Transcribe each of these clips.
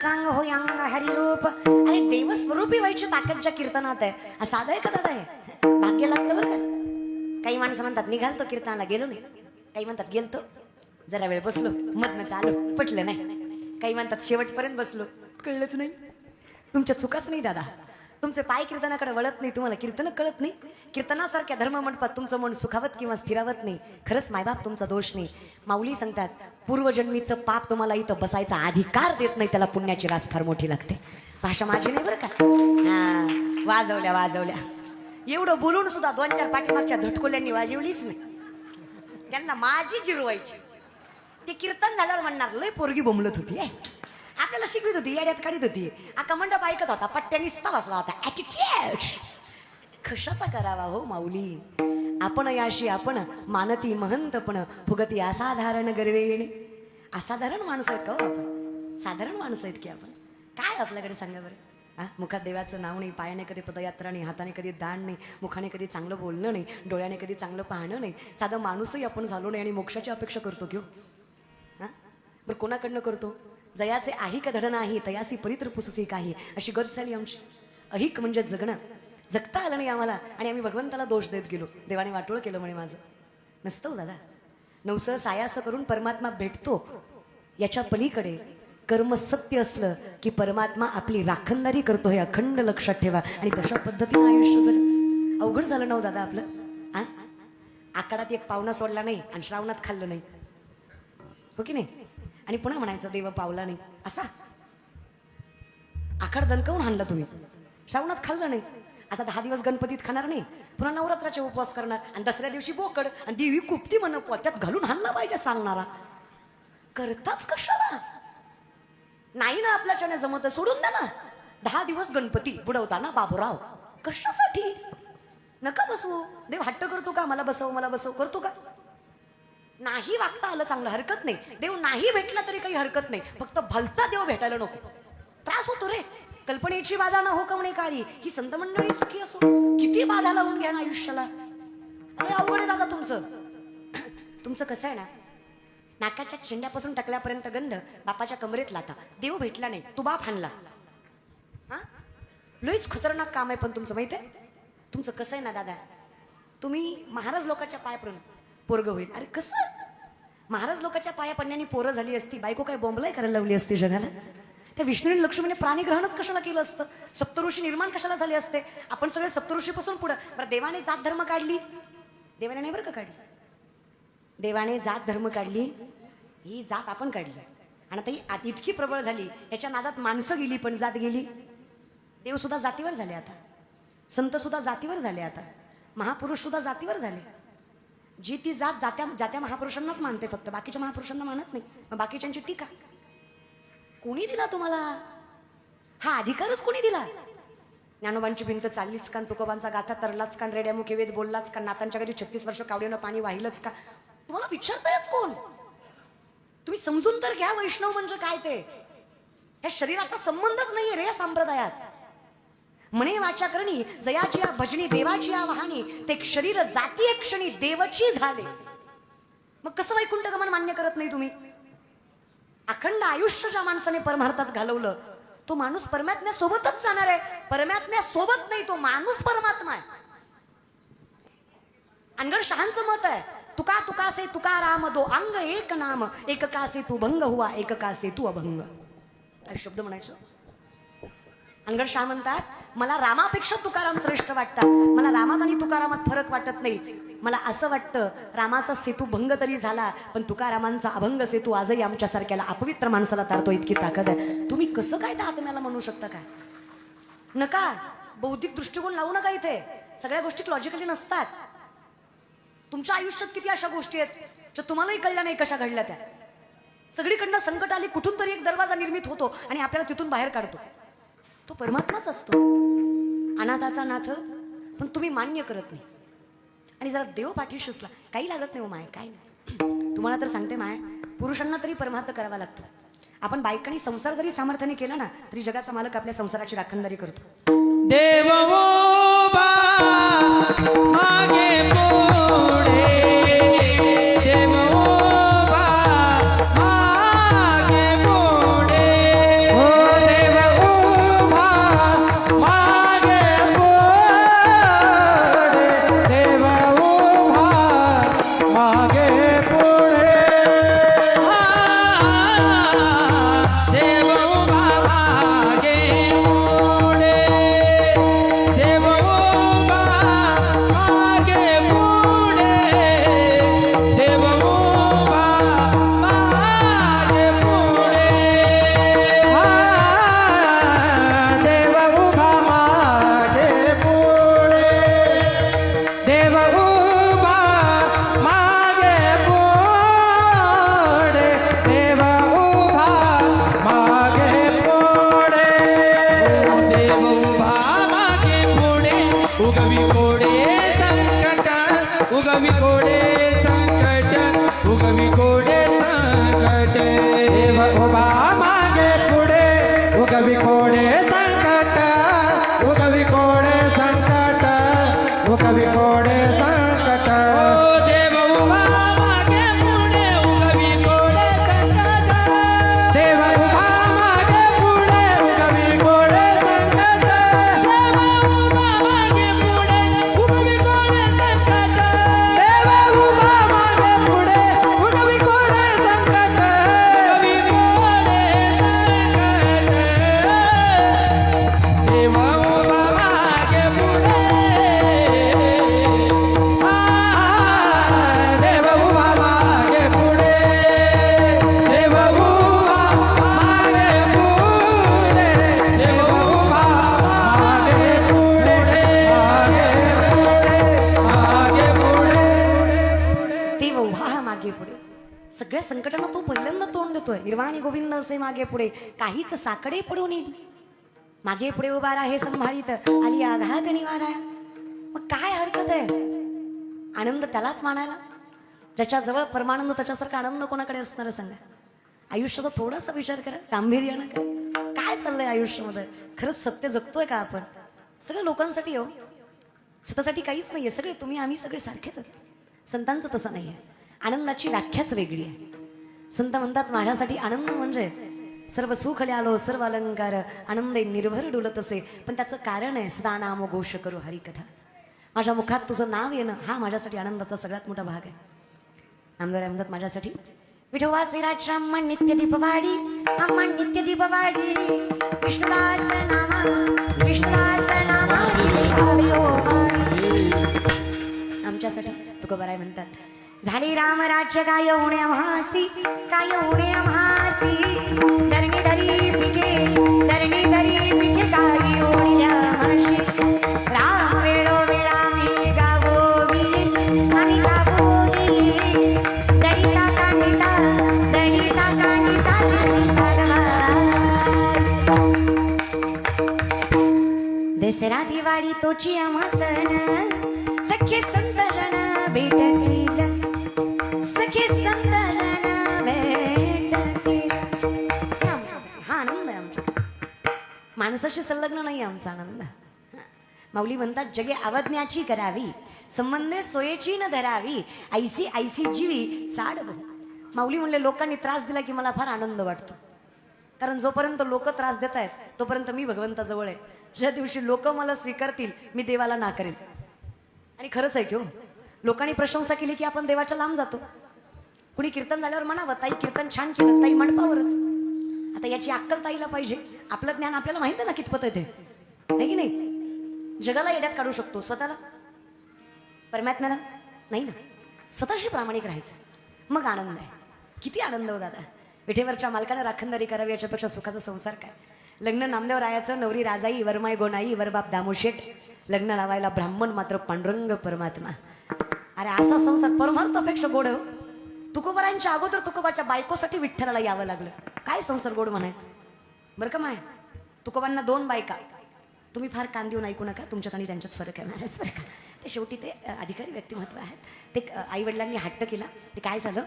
सांग हो यांग हरिरूप. अरे देवस्वरूपी व्हायची ताकद ज्या कीर्तनात आहे. साधं आहे का दादा आहे? भाग्य लागतं बरं का. काही माणसं म्हणतात निघालतो कीर्तनाला, गेलो नाही. काही म्हणतात गेलतो, जरा वेळ बसलो, मधनं चालू, पटलं नाही. काही म्हणतात शेवटपर्यंत बसलो, कळलंच नाही. तुमच्या चुकाच नाही दादा. तुमचे पाय कीर्तनाकडे वळत नाही, तुम्हाला कीर्तन कळत नाही. कीर्तनासारख्या धर्म मंडपात तुमचं मन सुखावत किंवा स्थिरावत नाही. खरंच मायबाप तुमचा दोष नाही. माऊली सांगतात पूर्वजन्मीचं पाप तुम्हाला इथं बसायचा अधिकार देत नाही, त्याला पुण्याची रास फार मोठी लागते. भाषा माझी नाही बरं का. हा वाजवल्या वाजवल्या, एवढं बोलून सुद्धा 2-4 पाठीमागच्या धटकोल्यांनी वाजवलीच नाही. त्यांना माझी जिरवायची. ते कीर्तन झाल्यावर म्हणणार लय पोरगी बोंबलत होती, आपल्याला शिकवित होती, याड्यात काढीत होती. आका मंडप ऐकत होता, पट्ट्या निसता बसला होता. ॲटिट्यूड कशाचा करावा हो माऊली. आपण याशी आपण मानती महंतपण फुगती असाधारण गर्वेणे. असाधारण माणसं आहेत का हो आपण? साधारण माणसं आहेत की आपण? काय आपल्याकडे सांगा बरं. मुखात देवाचं नाव नाही, पायाने कधी पदयात्रा नाही, हाताने कधी दान नाही, मुखाने कधी चांगलं बोलणं नाही, डोळ्याने कधी चांगलं पाहणं नाही. साधं माणूसही आपण झालो नाही आणि मोक्षाची अपेक्षा करतो घेऊ. बरं कोणाकडनं करतो? जयाचे अहिक धड नाही तयासी परित्र पुससी काही, अशी गत झाली आमची. अहिक म्हणजे जगणं. जगता आलं नाही आम्हाला आणि आम्ही भगवंताला दोष देत गेलो. देवाने वाटोळ केलं म्हणे माझं. नसतं दादा. नवसं सायासं करून परमात्मा भेटतो. याच्या पलीकडे कर्म सत्य असलं की परमात्मा आपली राखणदारी करतो, हे अखंड लक्षात ठेवा. आणि तशा पद्धतीनं आयुष्य झालं. अवघड झालं ना दादा आपलं. आकाडात एक पाहुणा सोडला नाही आणि श्रावणात खाल्लं नाही, हो की नाही. आणि पुन्हा म्हणायचं देव पावला नाही असा. आखाड दणकवून आणलं तुम्ही, श्रावणात खाल्लं नाही. आता 10 दिवस गणपतीत खाणार नाही, पुन्हा नवरात्राचे उपवास करणार आणि दसऱ्या दिवशी बोकड आणि देवी कुपती म्हण पोत्यात घालून आणला पाहिजे सांगणारा. करताच कशाला? नाही ना आपल्याच्याने जमत, सोडून द्या ना. 10 दिवस गणपती बुडवताना बाबूराव कशासाठी? नका बसवू. देव हट्ट करतो का मला बसव मला बसव? करतो का? नाही वागता आलं चांगलं, हरकत नाही. देव नाही भेटला तरी काही हरकत नाही, फक्त भलता देव भेटायला नको. त्रास होतो रे. कल्पनेची बाधा ना हो का म्हणे काळी, ही संत मंडळी सुखी असो. किती बाधा लावून घ्या ना आयुष्याला. अरे अवघड आहे दादा तुमचं. तुमचं कसं आहे ना, नाकाच्या शेंड्यापासून टाकल्यापर्यंत गंध, बापाच्या कमरेत लाता. देव भेटला नाही, तू बाप हाणला. लईच खतरनाक काम आहे पण तुमचं, माहित आहे. तुमचं कसं आहे ना दादा, तुम्ही महाराज लोकांच्या पाय पडून पोरग होईल. अरे कसं? महाराज लोकांच्या पाया पडण्याने पोरं झाली असती, बायको काय बॉम्बलाय करायला लावली असती जगाला? त्या विष्णूने लक्ष्मीने प्राणीग्रहणच कशाला केलं असतं? सप्तऋषी निर्माण कशाला झाले असते? आपण सगळे सप्तऋषीपासून पुढं. बरं देवाने जात धर्म काढली, देवाने नाही बरं का काढली, देवाने जात धर्म काढली, ही जात आपण काढली. आणि आता ही इतकी प्रबळ झाली, याच्या नादात माणसं गेली पण जात गेली. देव सुद्धा जातीवर झाले आता, संत सुद्धा जातीवर झाले आता, महापुरुष सुद्धा जातीवर झाले. जी ती जात जात्या महापुरुषांनाच मानते फक्त, बाकीच्या महापुरुषांना मानत नाही. मग बाकीच्यांची टीका कोणी दिला तुम्हाला? हा अधिकारच कोणी दिला? ज्ञानोबांची भिंत चाललीच का? तुकोबांचा गाथा तरलाच का? रेड्यामुखे वेद बोललाच का? नातांच्या घरी 36 वर्ष कावडीनं पाणी वाहिलंच का? तुम्हाला विचारतायच कोण? तुम्ही समजून तर घ्या वैष्णव म्हणजे काय ते. ह्या शरीराचा संबंधच नाहीये रे या संप्रदायात. म्हणे वाचा करणी जयाची या भजनी देवाची या वाहनी, ते शरीर जाती एक क्षणी देवची झाले. मग कसं वैकुंठ गमन मान्य करत नाही तुम्ही? अखंड आयुष्य ज्या माणसाने परमार्थात घालवलं, तो माणूस परमात्म्यासोबतच जाणार आहे. परमात्म्यासोबत नाही, तो माणूस परमात्मा आहे. अनगढ शहांचं मत आहे, तुका तुका से तुकाराम दो अंग एक नाम, एक का से तू भंग हुआ एक का से तू अभंग. शब्द म्हणायचं. अनगढ शाह म्हणतात, मला रामापेक्षा तुकाराम श्रेष्ठ वाटतात. मला रामात आणि तुकारामात फरक वाटत नाही. मला असं वाटतं रामाचा सेतू भंग तरी झाला, पण तुकारामांचा अभंग सेतू आजही आमच्यासारख्याला अपवित्र माणसाला तारतो, इतकी ताकद आहे. तुम्ही कसं काय त्या आत्म्याला म्हणू शकता काय? नका बौद्धिक दृष्टिकोन लावू नका. इथे सगळ्या गोष्टी लॉजिकली नसतात. तुमच्या आयुष्यात किती अशा गोष्टी आहेत ज्या तुम्हालाही कळल्या नाही कशा घडल्या त्या. सगळीकडनं संकट आली, कुठून तरी एक दरवाजा निर्मित होतो आणि आपल्याला तिथून बाहेर काढतो. तो परमात्माच असतो, अनाथाचा नाथ. पण तुम्ही मान्य करत नाही. आणि जरा देव पाठीशी असला काही लागत नाही. माय काय नाही. तुम्हाला तर सांगते माय, पुरुषांना तरी परमार्थ करावा लागतो. आपण बायकांनी संसार जरी सामर्थ्याने केला ना, तरी जगाचा मालक आपल्या संसाराची राखणदारी करतो. देव मागे पुढे, देव मागे पुढे, हो उगविकोडे संकट उगविकोडे संकट उगविकोडे संकट देव उभा मागे पुढे उगविकोडे संकट देव उभा मागे पुढे उगविकोडे संकट देव उभा मागे पुढे उगविकोडे संकट देव उभा मागे पुढे उगविकोडे संकट उगविकोडे देव उभा मागे पुढे देव उभा मागे पुढे देव उभा मागे पुढे देव उभा मागे पुढे मागे पुढे देव उभा हा मागे पुढे. सगळ्या संकटांना तो पहिल्यांदा तोंड देतोय. निर्वाणी गोविंद असे मागे पुढे काहीच साकडे पडून येईल. मागे पुढे उभा राहा हे संभाळीत आली आघात निवारा. मग काय हरकत आहे आनंद त्यालाच मानायला ज्याच्या जवळ परमानंद. त्याच्यासारखा आनंद कोणाकडे असणार आहे सांगा. आयुष्याचा थोडासा विचार करा, गांभीर्यानं करा. काय चाललंय आयुष्यामध्ये? खरंच सत्य जगतोय का आपण? सगळं लोकांसाठी हो, स्वतःसाठी काहीच नाहीये. सगळे तुम्ही आम्ही सगळे सारखेच आहोत. संतांचं तसं नाहीये. आनंदाची व्याख्याच वेगळी आहे. संत म्हणतात माझ्यासाठी आनंद म्हणजे सर्व सुख आलो सर्व अलंकार आनंदे निर्भर डुलत असे. पण त्याचं कारण आहे सदा नाम घोष करू हरिकथा. माझ्या मुखात तुझं नाव येणं हा माझ्यासाठी आनंदाचा सगळ्यात मोठा भाग आहे. नामदार म्हणतात माझ्यासाठी विठोबाचे राजश्याम नित्य दीपवाडी अम्मण नित्य दीपवाडी विष्णुदास नामा आमच्यासाठी तुकोबाराय म्हणतात झाली राम राज्य काय होणे आम्हासी काय होणे आम्हासी धरणी धरी पिके काही होण्या आम्हाशी राम वेळो वेळा मी गावोगी आम्ही गावोगी दडिता कांडिता दसरा दिवाळी तोची आम्हा सण सखे संत जन भेटतील सखे संत जन भेटतील. हा आनंद आहे आमचा. माणसाशी संलग्न नाही आमचा आनंद. माऊली म्हणतात जगे अवज्ञाची करावी संबंधे सोयेची न धरावी ऐसी ऐसी जीवी चाड बघ. माऊली म्हणले लोकांनी त्रास दिला की मला फार आनंद वाटतो. कारण जोपर्यंत लोक त्रास देत आहेत तोपर्यंत मी भगवंताजवळ आहे. ज्या दिवशी लोक मला स्वीकारतील मी देवाला नाकारेल. आणि खरंच आहे की हो, लोकांनी प्रशंसा केली की आपण देवाच्या लांब जातो. कुणी कीर्तन झाल्यावर म्हणावं ताई कीर्तन छान केलं, ताई मंडपावरच. आता याची अक्कल ताईला पाहिजे. आपलं ज्ञान आपल्याला माहिती आहे ना कितपत आहे ते, आहे की नाही? जगाला येड्यात काढू शकतो, स्वतःला परमात्म्याला नाही ना. स्वतःशी प्रामाणिक राहायचं मग आनंद आहे. किती आनंद हो दादा. विठेवरच्या मालकानं राखणदारी करावी याच्यापेक्षा सुखाचा संसार काय. लग्न नामदेव रायाचं, नवरी राजाई, वरमाय गोनाई, वरबाप दामोशेठ, लग्न लावायला ब्राह्मण मात्र पांडुरंग परमात्मा. अरे असा संसार परमार्थापेक्षा गोड हो. तुकोबारांच्या अगोदर तुकोबाच्या बायकोसाठी विठ्ठलाला यावं लागलं. काय संसार गोड म्हणायचं बरं का माय. तुकोबांना 2 बायका. तुम्ही फार कान देऊन ऐकू नका, तुमच्यात आणि त्यांच्यात फरक आहे महाराज बरं का. ते शेवटी ते अधिकारी व्यक्तिमत्व आहेत. ते आईवडिलांनी हट्ट केला. ते काय झालं,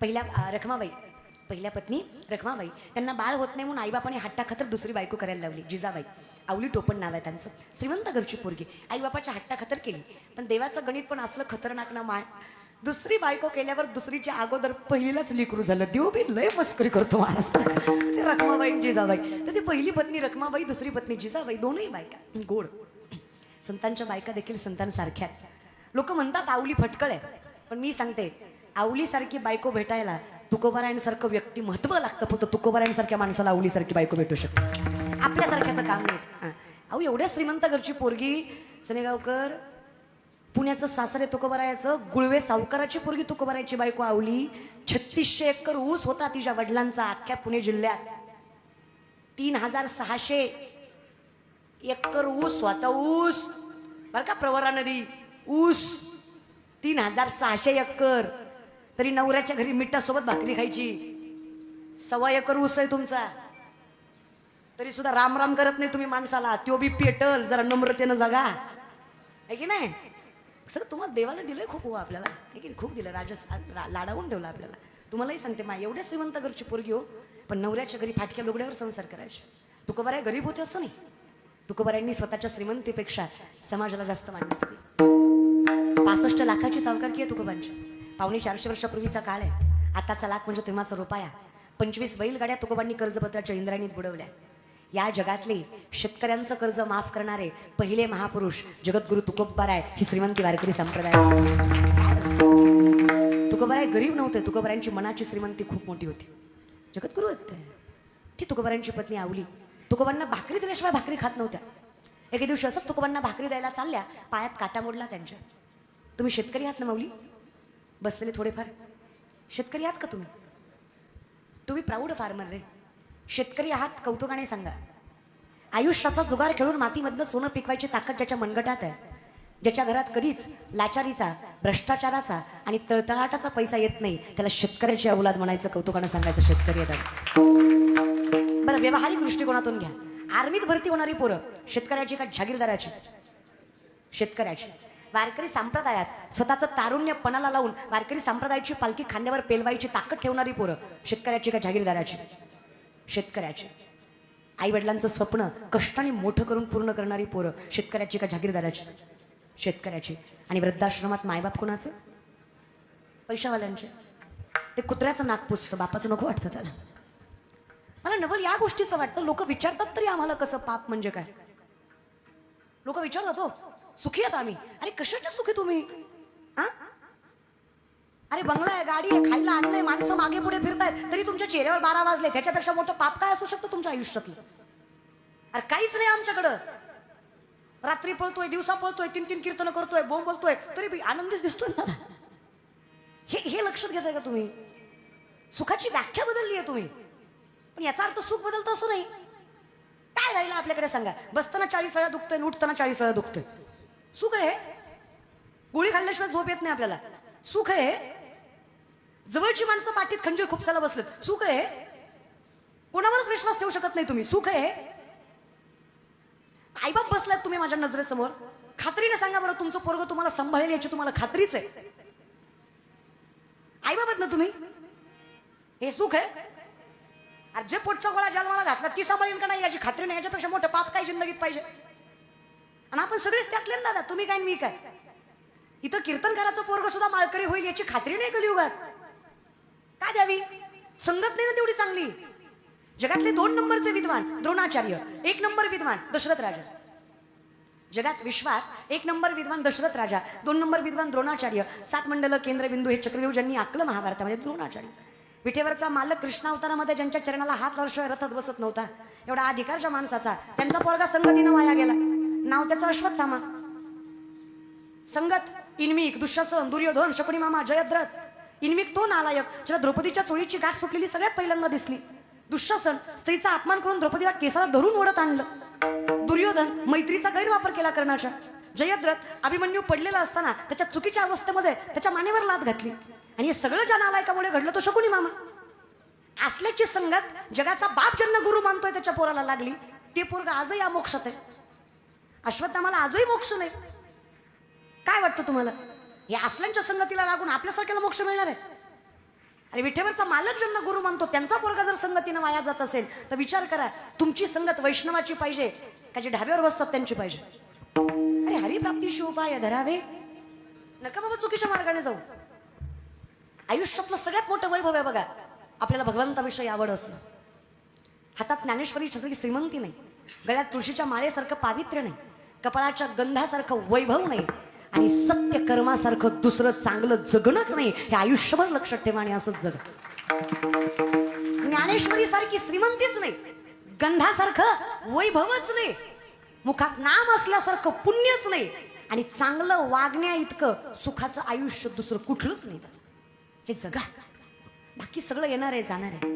पहिल्या पत्नी रखमाबाई त्यांना बाळ होत नाही म्हणून आईबापाने हट्टाखातर दुसरी बायको करायला लावली. जिजाबाई, आवली टोपण नाव आहे त्यांचं. श्रीमंत घरची पोरगी. आईबापाच्या हट्टाखातर केली. पण देवाचं गणित पण असलं खतरनाक ना माय. दुसरी बायको केल्यावर दुसरीच्या अगोदर पहिलीलाच लेकरू झालं. देव बी लय मस्करी करतो महाराष्ट्र. ते रखमाबाई जिजाबाई. तर ती पहिली पत्नी रखमाबाई, दुसरी पत्नी जिजाबाई, दोनही बायका गोड. संतांच्या बायका देखील संतांसारख्याच. लोक म्हणतात आवली फटकळ आहे, पण मी सांगते आवलीसारखी बायको भेटायला तुकोबारायांसारखं व्यक्तिमत्व लागतं. फक्त तुकोबारायांसारख्या माणसाला आवलीसारखी बायको भेटू शकते. आपल्यासारख्याचं काम नाही. अहो एवढ्या श्रीमंत घरची पोरगी सनेगावकर, पुण्याचं सासरे तुकोबारायाचं, गुळवे सावकाराची पोरगी तुकोबारायची बायको आवली. 3600 एकर ऊस होता तिच्या वडिलांचा अख्ख्या पुणे जिल्ह्यात. 3600 एकर ऊस स्वतः ऊस बरं का. प्रवरा नदी ऊस 3600 एकर. तरी नवऱ्याच्या घरी मिठासोबत भाकरी खायची. 1.25 एकर ऊस आहे तुमचा, तरी सुद्धा राम राम करत नाही तुम्ही माणसाला. त्यो बी पेटल, जरा नम्रतेनं जगा, आहे की नाही? सगळं तुम्हाला देवाला दिलंय खूप हो आपल्याला, आहे की नाही? खूप दिलं. लाडावून ठेवलं आपल्याला. तुम्हालाही सांगते मा एवढ्या श्रीमंत घरची पोरगी हो, पण नवऱ्याच्या घरी फाटक्या लुगड्यावर संसार करायचे. तुकोबाराय गरीब होते असं नाही. तुकोबारायांनी स्वतःच्या श्रीमंतीपेक्षा समाजाला जास्त मान्यता दिली. 65 लाखाची सावकारकी आहे तुकोबांची. 450 वर्षापूर्वीचा काळ आहे. आताचा लाख म्हणजे तेव्हाचा रुपया. 25 बैलगाड्या तुकोबांनी कर्जपत्राच्या इंद्रायणीत बुडवल्या. या जगातले शेतकऱ्यांचं कर्ज माफ करणारे पहिले महापुरुष जगद्गुरु तुकोबाराय ही श्रीमंती वारकरी संप्रदाय. तुकोबाराय गरीब नव्हते. तुकोबारायांची मनाची श्रीमंती खूप मोठी होती. जगद्गुरु होते. ती तुकोबारायांची पत्नी आवली तुकोबांना भाकरी दिल्याशिवाय भाकरी खात नव्हत्या. एके दिवशी असंच तुकोबांना भाकरी द्यायला चालल्या, पायात काटा मोडला त्यांच्या. तुम्ही शेतकरी आहात ना माऊली? बसलेले थोडेफार शेतकरी आहात का तुम्ही? तुम्ही प्राऊड फार्मर रे. शेतकरी आहात कौतुकाने सांगा. आयुष्याचा जुगार खेळून मातीमधनं सोनं पिकवायची ताकद ज्याच्या मनगटात आहे, ज्याच्या घरात कधीच लाचारीचा, भ्रष्टाचाराचा आणि तळतळाटाचा पैसा येत नाही, त्याला शेतकऱ्याची अवलाद म्हणायचं, कौतुकाने सांगायचं शेतकरी येतात. बरं, व्यावहारिक दृष्टिकोनातून घ्या. आर्मीत भरती होणारी पोरं शेतकऱ्याची का जागीरदाराची? शेतकऱ्याची. वारकरी संप्रदायात स्वतःचं तारुण्य पणाला लावून वारकरी संप्रदायाची पालखी खांद्यावर पेलवायची ताकद ठेवणारी पोरं शेतकऱ्याची का जागीरदाराची? शेतकऱ्याची. आई वडिलांचं स्वप्न कष्टाने मोठं करून पूर्ण करणारी पोरं शेतकऱ्याची का जागीरदाराची? शेतकऱ्याची. आणि वृद्धाश्रमात मायबाप कोणाचे? पैशावाल्यांचे. ते कुत्र्याचं नाक पुसतं, बापाचं नको वाटतं त्याला. मला नवल या गोष्टीचं वाटतं. लोक विचारतात तरी आम्हाला कसं पाप म्हणजे काय. लोक विचारतात हो सुखी आहेत आम्ही. अरे कशाच्या सुखी तुम्ही? हा, अरे बंगला आहे, गाडी आहे, खायला अन्न आहे, माणसं मागे पुढे फिरतायत, तरी तुमच्या चेहऱ्यावर 12 वाजले. त्याच्यापेक्षा मोठं पाप काय असू शकतं तुमच्या आयुष्यातलं? अरे काहीच नाही आमच्याकडं. रात्री पळतोय, दिवसा पळतोय, 3 कीर्तन करतोय, बोंब बोलतोय, तरी आनंदीच दिसतोय ना. हे लक्षात घेताय का तुम्ही? सुखाची व्याख्या बदलली आहे तुम्ही. पण याचा अर्थ सुख बदलतं असं नाही. काय राहिलं आपल्याकडे सांगा? बसताना 40 वेळा दुखतंय, उठताना 40 वेळा दुखतंय. सुख आहे? गोळी खाल्ल्याशिवाय झोप येत नाही आपल्याला. सुख आहे? जवळची माणसं पाठीत खंजीर खुपसायला बसलेत. सुख आहे? कोणावरच विश्वास ठेवू शकत नाही तुम्ही. सुख आहे? आईबाप बसलात तुम्ही माझ्या नजरेसमोर, खात्रीने सांगा बरं, तुमचं पोरगं तुम्हाला सांभाळेल याची तुम्हाला खात्रीच आहे? आईबाप आहेत ना तुम्ही? हे सुख आहे? अरे जे पोटचा गोळा जन्माला घातला ती सांभाळीन का नाही याची खात्री नाही. याच्यापेक्षा मोठं पाप काय जिंदगीत पाहिजे? आणि आपण सगळेच त्यातले दादा, तुम्ही काय मी काय. इथं कीर्तनकाराचं पोरग सुद्धा माळकरी होईल याची खात्री नाही कलियुगात. का द्यावी? संगत नाही ना तेवढी चांगली. जगातले 2 नंबरचे विद्वान द्रोणाचार्य, 1 नंबर विद्वान दशरथ राजा. जगात विश्वात 1 नंबर विद्वान दशरथ राजा, 2 नंबर विद्वान द्रोणाचार्य. 7 मंडल केंद्रबिंदू हे चक्रव्यूह ज्यांनी आखलं महाभारतामध्ये द्रोणाचार्य. विठेवरचा मालक कृष्णावतारामध्ये ज्यांच्या चरणाला हात वर्षावर रथात बसत नव्हता, एवढा अधिकारच्या माणसाचा त्यांचा पोरगा संगतीनं वाया गेला. नाव त्याचं अश्वत्थामा. संगत इनमिक, दुःशासन, दुर्योधन, शकुनी मामा, जयद्रथ. इनमिक तो नालायक ज्याला द्रौपदीच्या चोळीची गाठ सुटलेली सगळ्यात पहिल्यांदा दिसली. दुःशासन स्त्रीचा अपमान करून द्रौपदीला केसाला धरून ओढत आणलं. दुर्योधन मैत्रीचा गैरवापर केला कर्णाच्या. जयद्रथ अभिमन्यू पडलेला असताना त्याच्या चुकीच्या अवस्थेमध्ये त्याच्या मानेवर लाथ घातली. आणि हे सगळं ज्या नालायकामुळे घडलं तो शकुनी मामा. असल्याची संगत जगाचा बाप ज्यांना गुरु मानतोय त्याच्या पोराला लागली. ते पोरग आजही अमोक्षात आहे. अश्वत्थामाला आजही मोक्ष नाही. काय वाटतं तुम्हाला? या असल्यांच्या संगतीला लागून आपल्यासारख्याला मोक्ष मिळणार आहे? अरे विठेवरचा मालक ज्यांना गुरु मानतो त्यांचा पोरगा जर संगतीनं वाया जात असेल तर विचार करा, तुमची संगत वैष्णवाची पाहिजे का जे ढाब्यावर बसतात त्यांची पाहिजे? अरे हरिप्राप्तीशी उपाय धरावे, नका बाबा चुकीच्या मार्गाने जाऊ. आयुष्यातलं सगळ्यात मोठं वैभव आहे बघा, आपल्याला भगवंताविषयी आवड असं. हातात ज्ञानेश्वरी सगळी श्रीमंती नाही, गळ्यात तुळशीच्या माळेसारखं पावित्र्य नाही, कपाळाच्या गंधासारखं वैभव नाही, आणि सत्य कर्मासारखं दुसरं चांगलं जगणंच नाही. हे आयुष्यभर लक्षात ठेवा आणि असंच जग. ज्ञानेश्वरी सारखी श्रीमंतीच नाही, गंधासारखं वैभवच नाही, मुखात नाम असल्यासारखं पुण्यच नाही, आणि चांगलं वागण्या इतकं सुखाचं आयुष्य दुसरं कुठलंच नाही. हे जगा, बाकी सगळं येणार आहे जाणार आहे.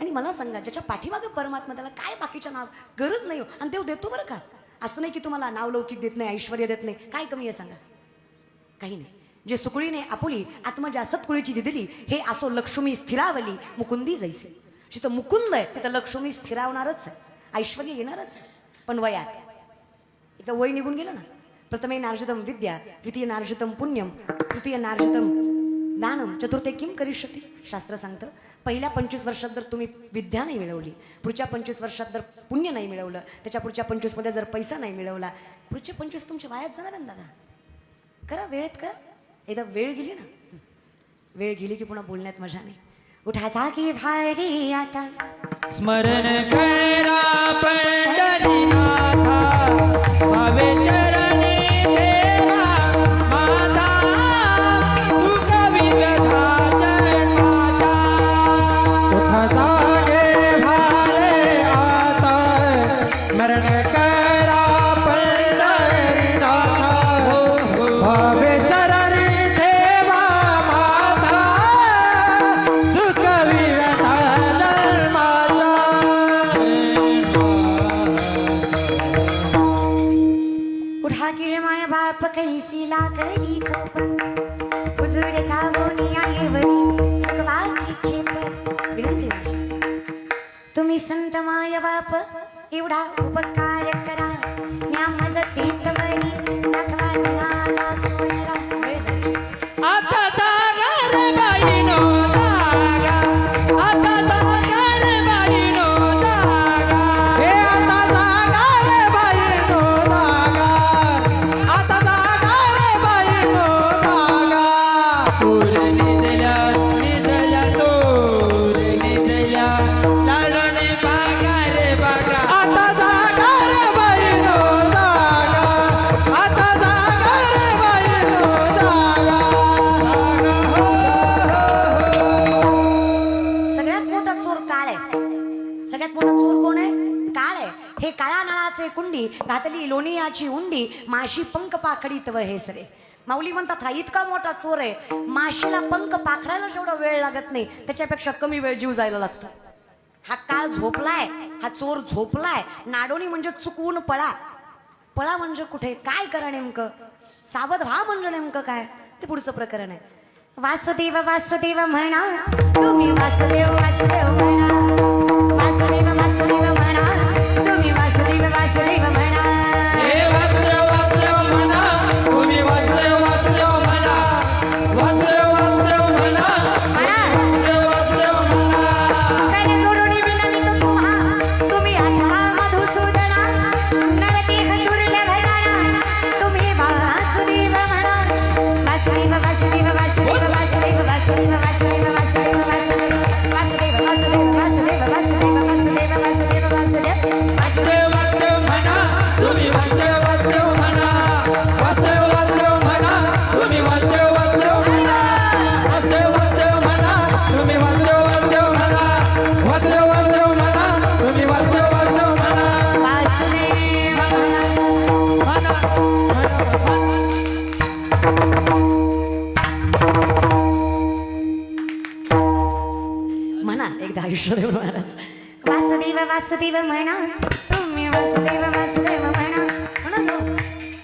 आणि मला सांगा, ज्याच्या पाठीमागे परमात्मा त्याला काय बाकीच्या नाव गरज नाही. आणि देव देतो बरं का, असं नाही की तुम्हाला नावलौकिक देत नाही, ऐश्वर्य देत नाही. काय कमी आहे सांगा? काही नाही. जे सुकुळीने आपुली आत्मजा सत्कुळीची दिदली, हे असो लक्ष्मी स्थिरावली मुकुंदी जैसे. जिथं मुकुंद आहे तिथं लक्ष्मी स्थिरावणारच आहे, ऐश्वर्य येणारच आहे. पण वयात इथं वय निघून गेलं ना. प्रथमे नार्जितम विद्या, द्वितीय नार्जितम पुण्यम, तृतीय नार्जितम दानम चतुर्थे किम करिष्यति शास्त्र सांगतं पहिल्या 25 वर्षात जर तुम्ही विद्या नाही मिळवली, पुढच्या 25 वर्षात जर पुण्य नाही मिळवलं, त्याच्या पुढच्या 25 मध्ये जर पैसा नाही मिळवला, पुढचे 25 तुमच्या वायात जाणार ना दादा. करा वेळेत करा. एकदा वेळ गेली ना, वेळ गेली की पुन्हा बोलण्यात मजा नाही. उठा जागी भारी आता स्मरण करा पंढरीनाथा भावे चरणी देवा माता दुःख विघ्ना जन्माचा. उठा जागे भारे आता स्मरण करा पंढरीनाथा भावे चरणी देवा माता दुःख विघ्ना जन्माचा. उठा की माय बाप कैसी लागली झोप हुजूर जागोनी आले वडी चकवा की खेप. विनंती माझी तुम्ही संत माय बाप एवढा उपकार करा न्या मज तीत वडी दाखवा तुझा सोयरा. आता जागा रे बाईनो जागा, आता जागा रे बाईनो जागा, हे आता जागा रे बाईनो जागा, आता जागा रे बाईनो जागा. तूर निजल्या निजल्या तूर निजल्या लाडणे बागा रे बागा. आता जागा रे बाईनो जागा, आता जागा रे बाईनो जागा. सगळ्यात मोठा चोर काळ आहे. सगळ्यात मोठा चोर कोण आहे? काळ आहे. हे काळ्या नळाचे कुंडी घातली लोणियाची उंडी माशी पंख पाखडीत व हे सरे. माऊली म्हणतात हा इतका मोठा चोर आहे, माशीला पंख पाखडायला जेवढा वेळ लागत नाही त्याच्यापेक्षा कमी वेळ जीव जायला लागतो. हा काळ झोपलाय, हा चोर झोपलाय. नाडोणी म्हणजे चुकवून पळा. पळा म्हणजे कुठे, काय करा नेमकं, सावध व्हा म्हणजे नेमकं काय, ते पुढचं प्रकरण आहे. वासुदेव वासुदेव म्हणा तुम्ही वासुदेव वासुदेव म्हणा. वासुदेव वासुदेव म्हणा तुम्ही वासुदेव वासुदेव म्हणा. हे वासुदेव वासुदेव म्हणा तुम्ही वासुदेव वासुदेव म्हणा. वासुदेव वासुदेव म्हणा वासुदेव वासुदेव म्हणा. त्याने जोडून विनवितो तुम्हा तुम्ही आठवा मधुसूदना. नरदेह दुर्लभ जाणा तुम्ही वासुदेव म्हणा. वासुदेव वासुदेव वासुदेव वासुदेव वासुदेव वासुदेव वासुदेव वासुदेव वासुदेव वासुदेव वासुदेव वासुदेव वासुदेव वासुदेव वासुदेव वासुदेव वासुदेव म्हणा तुम्ही वासुदेव वासुदेव म्हणा. वासुदेव वासुदेव म्हणा तुम्ही वासुदेव वासुदेव म्हणा. वासुदेव वासुदेव म्हणा तुम्ही वासुदेव वासुदेव म्हणा. वासुदेव वासुदेव म्हणा तुम्ही वासुदेव वासुदेव म्हणा. वासुदेव म्हणा एकदा आयुष्यदेव महाराज. वासुदेव वासुदेव म्हणा तुम्ही वासुदेव वासुदेव म्हणा. म्हणा जाऊ.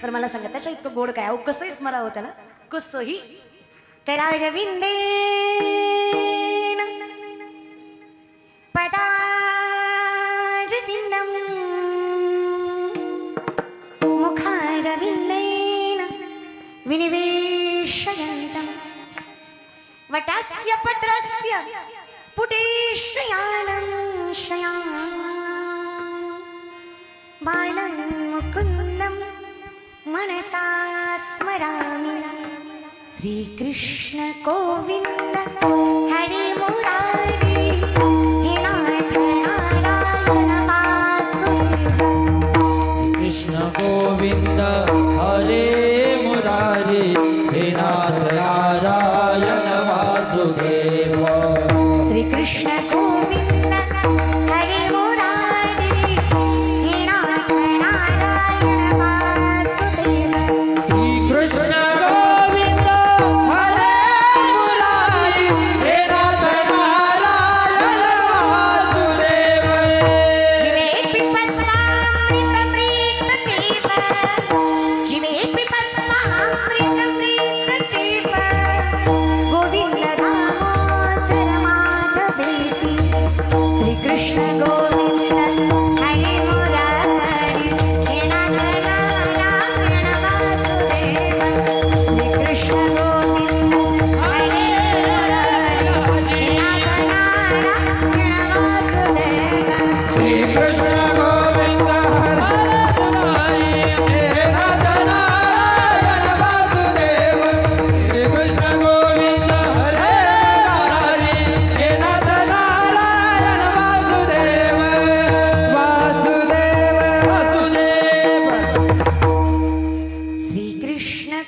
तर मला सांगा त्याच्या इतकं गोड काय, अहो कसंही स्मरावं त्याला, कसंही. करारविंदेन पदारविंदम मुखारविंदेन विनिवेशयन्तं वटस्य पत्रस्य पुटे शयानं शयानं बालं मुकुन्दं मनसा स्मरामि. श्रीकृष्ण गोविन्द हरि मुरारी हे नाथ नारायण वासुदेव. कृष्ण गोविंद हरे मुरारी हे नाथ नारायण वासुदेव. श्रीकृष्ण गोविन्द हरि मुरारी हे नाथ नारायण वासुदेव. कृष्ण गोविंद हरे मुरारी हे नाथ नारायण वासुदेव. जीवे पिपस्वामृतमृत देव जीवे पिपस्वामृतमृत देव गोविंद दामोदर माधवेति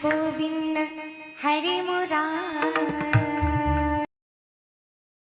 गोविंद हरी मुरारी